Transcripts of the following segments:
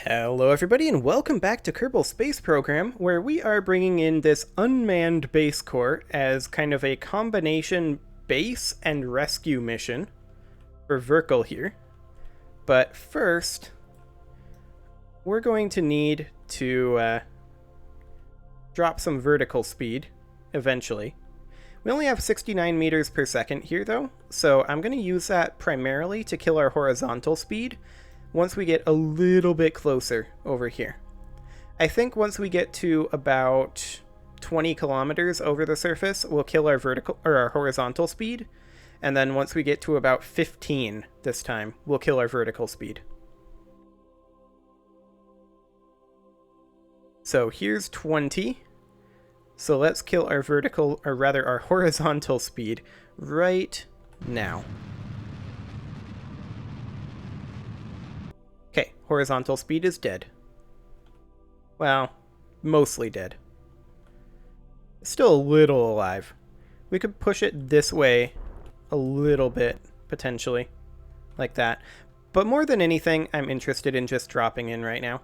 Hello everybody and welcome back to Kerbal Space Program, where we are bringing in this unmanned base core as kind of a combination base and rescue mission for Verkle here. But first, we're going to need to drop some vertical speed eventually. We only have 69 meters per second here though, so I'm going to use that primarily to kill our horizontal speed once we get a little bit closer over here. I think once we get to about 20 kilometers over the surface, we'll kill our vertical or our horizontal speed, and then once we get to about 15 this time, we'll kill our vertical speed. So here's 20. So let's kill our vertical, or rather our horizontal speed right now. Okay, horizontal speed is dead. Well, mostly dead. Still a little alive. We could push it this way a little bit, potentially, like that. But more than anything, I'm interested in just dropping in right now.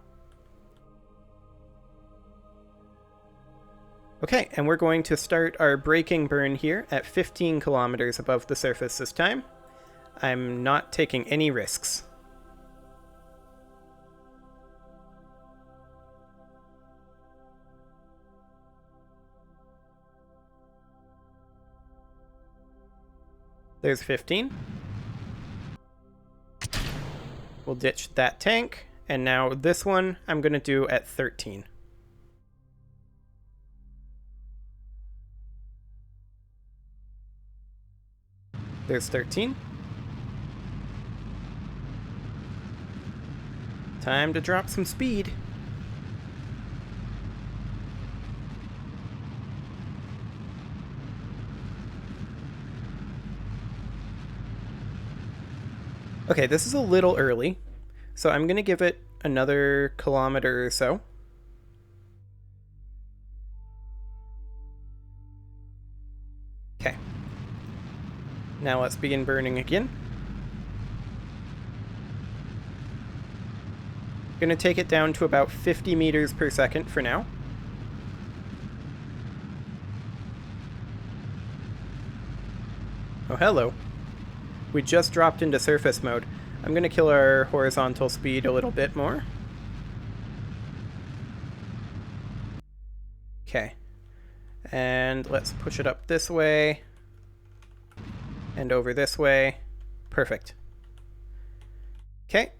Okay, and we're going to start our braking burn here at 15 kilometers above the surface this time. I'm not taking any risks. There's 15. We'll ditch that tank, and now this one I'm going to do at 13. There's 13. Time to drop some speed. Okay, this is a little early, so I'm going to give it another kilometer or so. Okay. Now let's begin burning again. Going to take it down to about 50 meters per second for now. Oh, hello. We just dropped into surface mode. I'm going to kill our horizontal speed a little bit more. Okay. And let's push it up this way. And over this way. Perfect. Okay.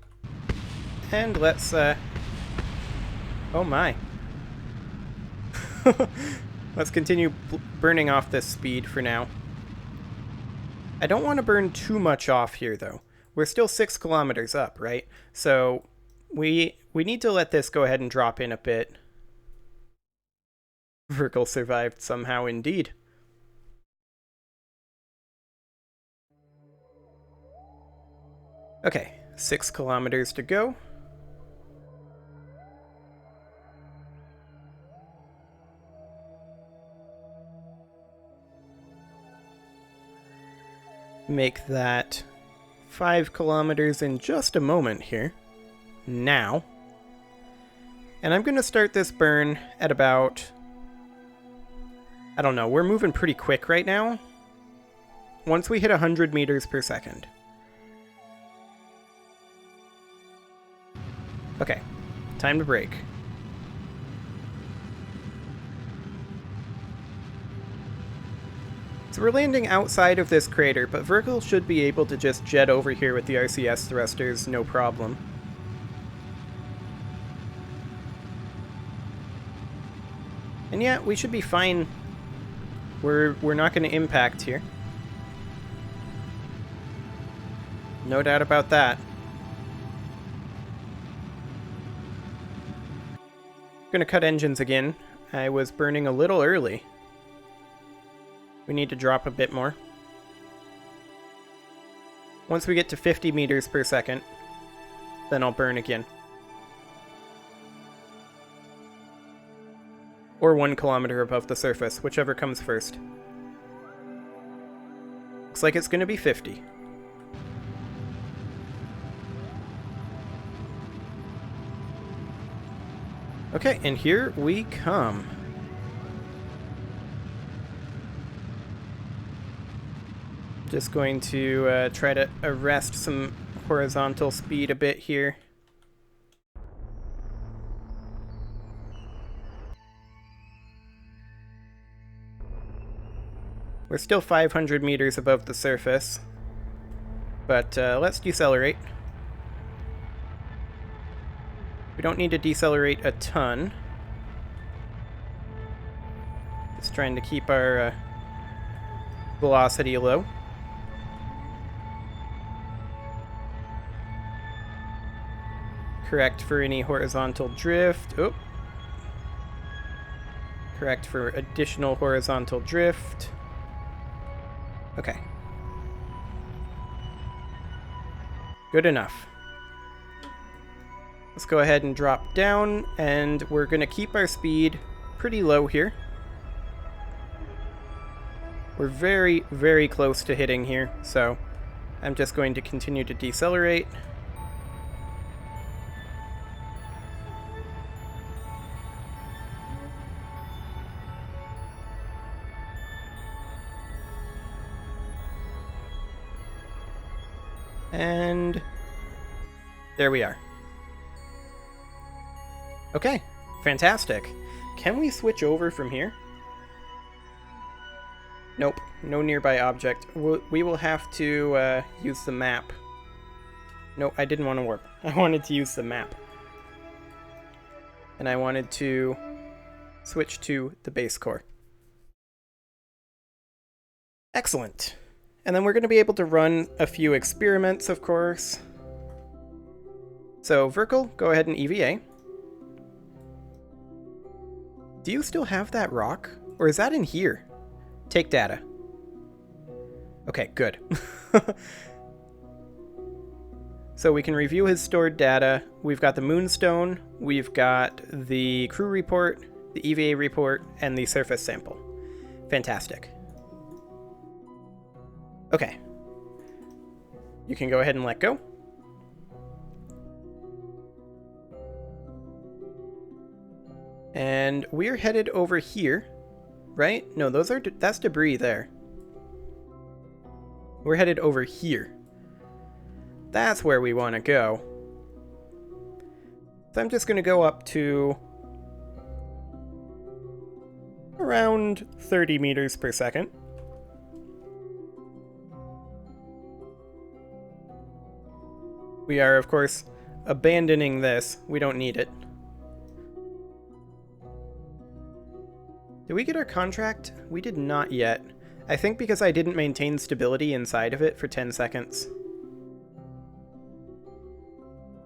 And let's, oh my. Let's continue burning off this speed for now. I don't want to burn too much off here, though. We're still 6 kilometers up, right? So we need to let this go ahead and drop in a bit. Verkle survived somehow, indeed. Okay, 6 kilometers to go. Make that 5 kilometers in just a moment here. Now. And I'm going to start this burn at about... I don't know, we're moving pretty quick right now. Once we hit 100 meters per second. Okay, time to brake. So we're landing outside of this crater, but Verkle should be able to just jet over here with the RCS thrusters, no problem. And yeah, we should be fine. We're not going to impact here. No doubt about that. Gonna cut engines again. I was burning a little early. We need to drop a bit more. Once we get to 50 meters per second, then I'll burn again. Or 1 kilometer above the surface, whichever comes first. Looks like it's going to be 50. Okay, and here we come. Just going to try to arrest some horizontal speed a bit here. We're still 500 meters above the surface, but let's decelerate. We don't need to decelerate a ton. Just trying to keep our velocity low. Correct for any horizontal drift. Oh. Correct for additional horizontal drift. Okay. Good enough. Let's go ahead and drop down, and we're going to keep our speed pretty low here. We're very, very close to hitting here, so I'm just going to continue to decelerate. And there we are. Okay, fantastic. Can we switch over from here? Nope, no nearby object. We will have to use the map. No, I didn't want to warp. I wanted to use the map. And I wanted to switch to the base core. Excellent. And then we're going to be able to run a few experiments, of course. So, Verkle, go ahead and EVA. Do you still have that rock? Or is that in here? Take data. Okay, good. So we can review his stored data. We've got the moonstone, we've got the crew report, the EVA report, and the surface sample. Fantastic. Okay. You can go ahead and let go. And we're headed over here, right? No, that's debris there. We're headed over here. That's where we want to go. So I'm just going to go up to around 30 meters per second. We are, of course, abandoning this. We don't need it. Did we get our contract? We did not yet. I think because I didn't maintain stability inside of it for 10 seconds.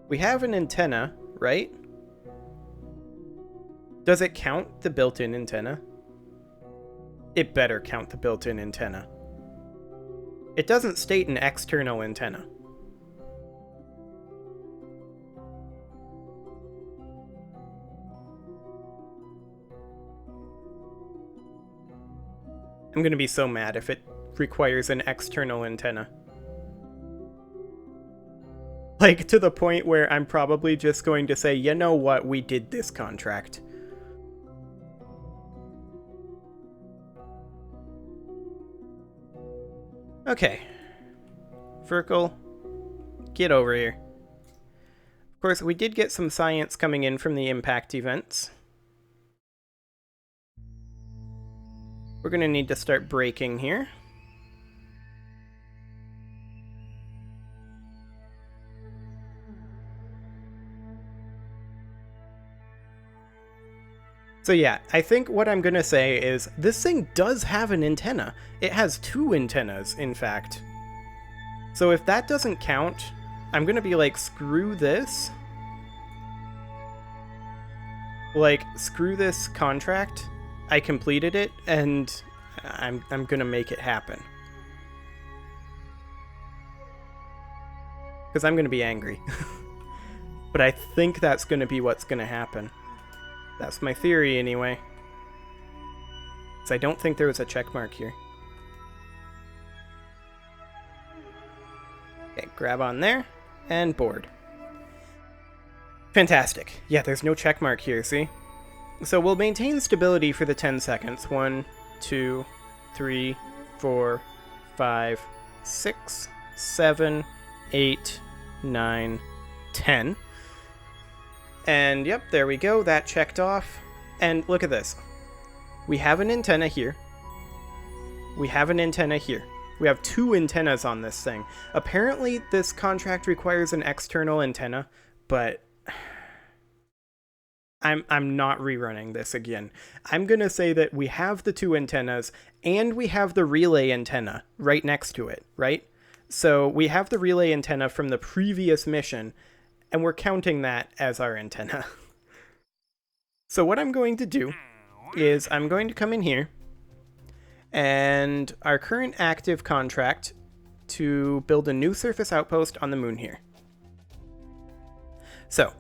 We have an antenna, right? Does it count the built-in antenna? It better count the built-in antenna. It doesn't state an external antenna. I'm gonna be so mad if it requires an external antenna. Like, to the point where I'm probably just going to say, you know what, we did this contract. Okay. Verkle, get over here. Of course, we did get some science coming in from the impact events. We're going to need to start braking here. So yeah, I think what I'm going to say is this thing does have an antenna. It has 2 antennas, in fact. So if that doesn't count, I'm going to be like, screw this. Like, screw this contract. I completed it, and I'm gonna make it happen. Because I'm gonna be angry. But I think that's gonna be what's gonna happen. That's my theory, anyway. Because I don't think there was a check mark here. Okay, grab on there, and board. Fantastic. Yeah, there's no check mark here, see? So we'll maintain stability for the 10 seconds. 1, 2, 3, 4, 5, 6, 7, 8, 9, 10. And yep, there we go. That checked off. And look at this. We have an antenna here. We have an antenna here. We have 2 antennas on this thing. Apparently, this contract requires an external antenna, but I'm not rerunning this again. I'm going to say that we have the 2 antennas, and we have the relay antenna right next to it, right? So we have the relay antenna from the previous mission, and we're counting that as our antenna. So what I'm going to do is I'm going to come in here, and our current active contract to build a new surface outpost on the moon here. So,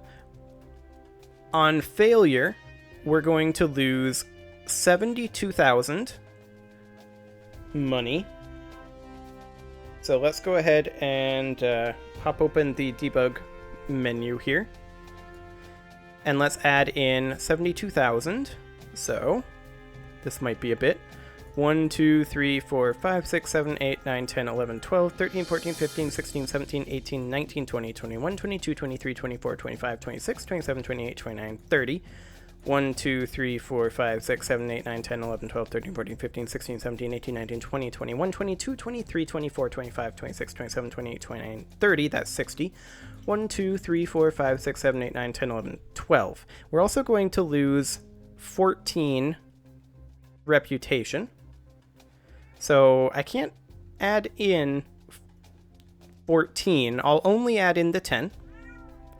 on failure, we're going to lose 72,000 money. So let's go ahead and pop open the debug menu here. And let's add in 72,000. So, this might be a bit. 1, 2, 3, 4, 5, 6, 7, 8, 9, 10, 11, 12, 13, 14, 15, 16, 17, 18, 19, 20, 21, 22, 23, 24, 25, 26, 27, 28, 29, 30. 1, 2, 3, 4, 5, 6, 7, 8, 9, 10, 11, 12, 13, 14, 15, 16, 17, 18, 19, 20, 21, 22, 23, 24, 25, 26, 27, 28, 29, 30. That's 60. 1, 2, 3, 4, 5, 6, 7, 8, 9, 10, 11, 12. We're also going to lose 14 reputation. So I can't add in 14. I'll only add in the 10.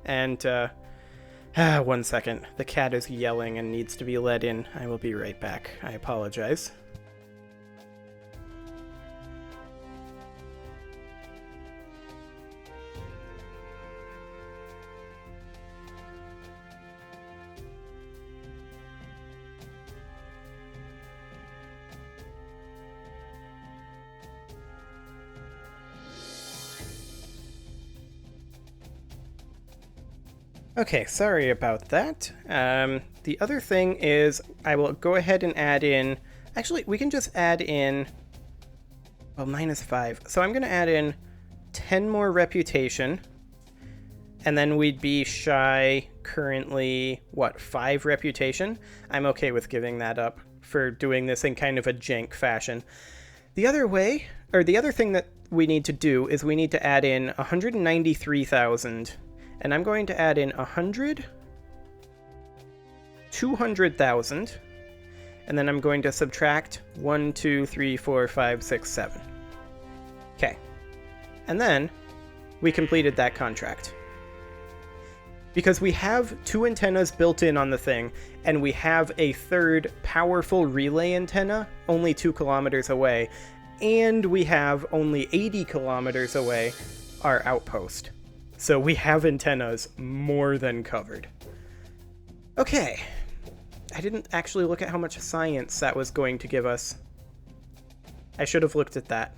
And, 1 second. The cat is yelling and needs to be let in. I will be right back. I apologize. Okay, sorry about that. The other thing is I will go ahead and add in... Actually, we can just add in... Well, -5. So I'm going to add in 10 more reputation. And then we'd be shy currently, 5 reputation? I'm okay with giving that up for doing this in kind of a jank fashion. The other thing that we need to do is we need to add in 193,000. And I'm going to add in 100, 200,000, and then I'm going to subtract 1, 2, 3, 4, 5, 6, 7. Okay. And then we completed that contract. Because we have 2 antennas built in on the thing, and we have a third powerful relay antenna only 2 kilometers away, and we have only 80 kilometers away our outpost. So we have antennas more than covered. Okay. I didn't actually look at how much science that was going to give us. I should have looked at that.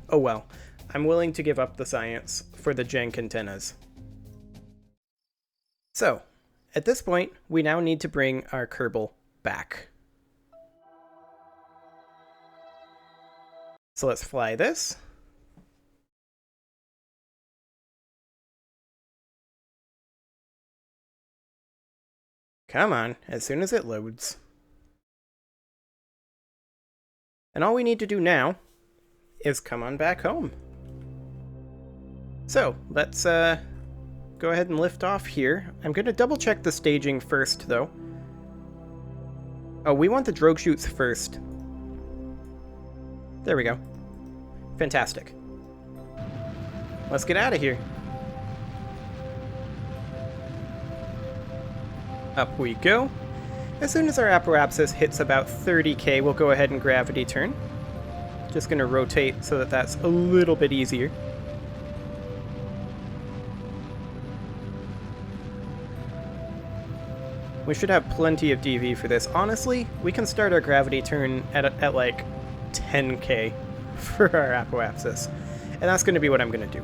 Oh well. I'm willing to give up the science for the jank antennas. So, at this point, we now need to bring our Kerbal back. So let's fly this. Come on, as soon as it loads. And all we need to do now is come on back home. So, let's go ahead and lift off here. I'm going to double check the staging first, though. Oh, we want the drogue chutes first. There we go. Fantastic. Let's get out of here. Up we go. As soon as our apoapsis hits about 30k, we'll go ahead and gravity turn. Just going to rotate so that that's a little bit easier. We should have plenty of DV for this. Honestly, we can start our gravity turn at like 10k for our apoapsis. And that's going to be what I'm going to do.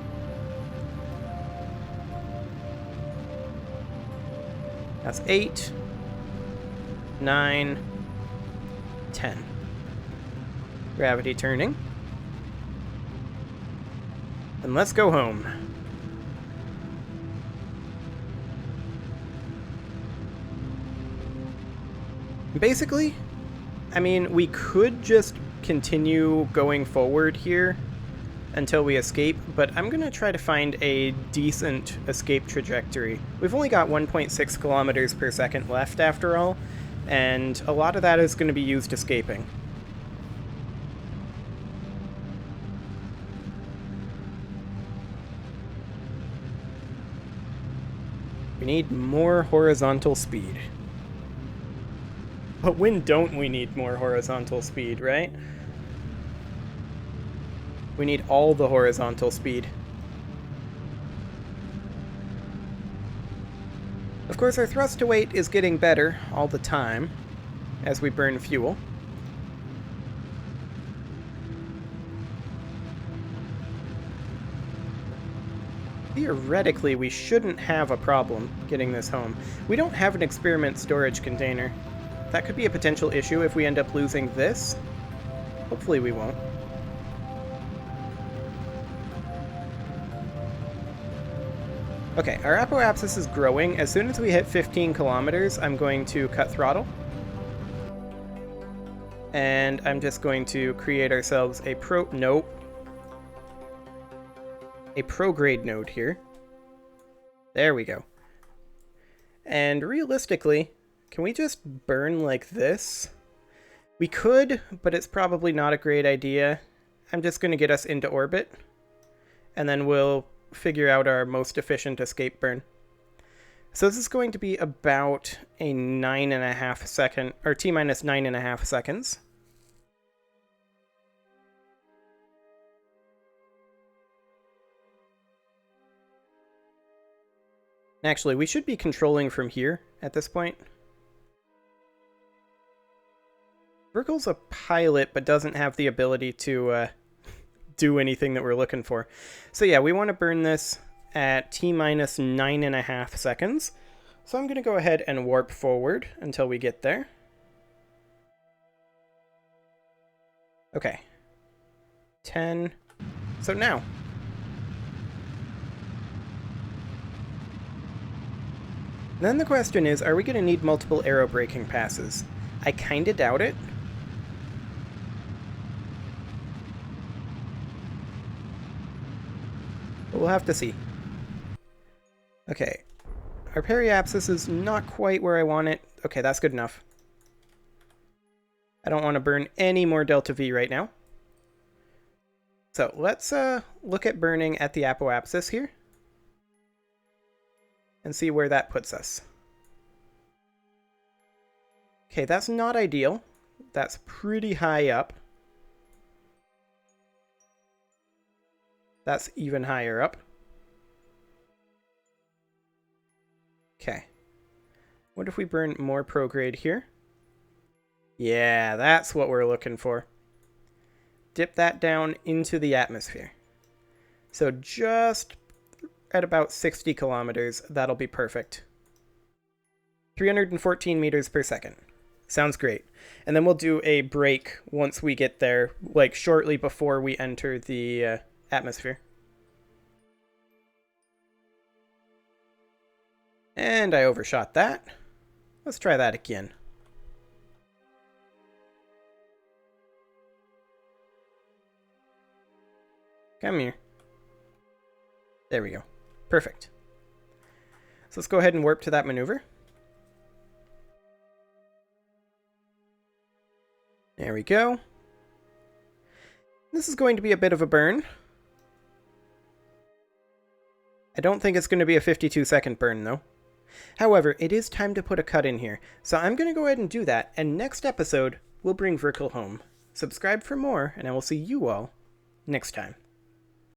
That's 8. 9, 10. Gravity turning. And let's go home. Basically, I mean, we could just continue going forward here until we escape, but I'm going to try to find a decent escape trajectory. We've only got 1.6 kilometers per second left after all, and a lot of that is going to be used escaping. We need more horizontal speed. But when don't we need more horizontal speed, right? We need all the horizontal speed. Of course, our thrust to weight is getting better all the time as we burn fuel. Theoretically, we shouldn't have a problem getting this home. We don't have an experiment storage container. That could be a potential issue if we end up losing this. Hopefully we won't. Okay, our apoapsis is growing. As soon as we hit 15 kilometers, I'm going to cut throttle. And I'm just going to create ourselves a prograde node here. There we go. And realistically, can we just burn like this? We could, but it's probably not a great idea. I'm just going to get us into orbit, and then we'll figure out our most efficient escape burn. So this is going to be about a 9.5 second, or T-minus 9.5 seconds. Actually, we should be controlling from here at this point. Virgil's a pilot, but doesn't have the ability to do anything that we're looking for. So yeah, we want to burn this at T-minus 9.5 seconds. So I'm going to go ahead and warp forward until we get there. Okay. 10. So now. Then the question is, are we going to need multiple aerobraking passes? I kinda doubt it. But we'll have to see. Okay. Our periapsis is not quite where I want it. Okay, that's good enough. I don't want to burn any more delta V right now. So let's look at burning at the apoapsis here. And see where that puts us. Okay, that's not ideal. That's pretty high up. That's even higher up. Okay. What if we burn more prograde here? Yeah, that's what we're looking for. Dip that down into the atmosphere. So just at about 60 kilometers, that'll be perfect. 314 meters per second. Sounds great. And then we'll do a break once we get there, like shortly before we enter the atmosphere. And I overshot that. Let's try that again. Come here. There we go. Perfect. So let's go ahead and warp to that maneuver. There we go. This is going to be a bit of a burn. I don't think it's going to be a 52-second burn, though. However, it is time to put a cut in here, so I'm going to go ahead and do that, and next episode, we'll bring Virgil home. Subscribe for more, and I will see you all next time.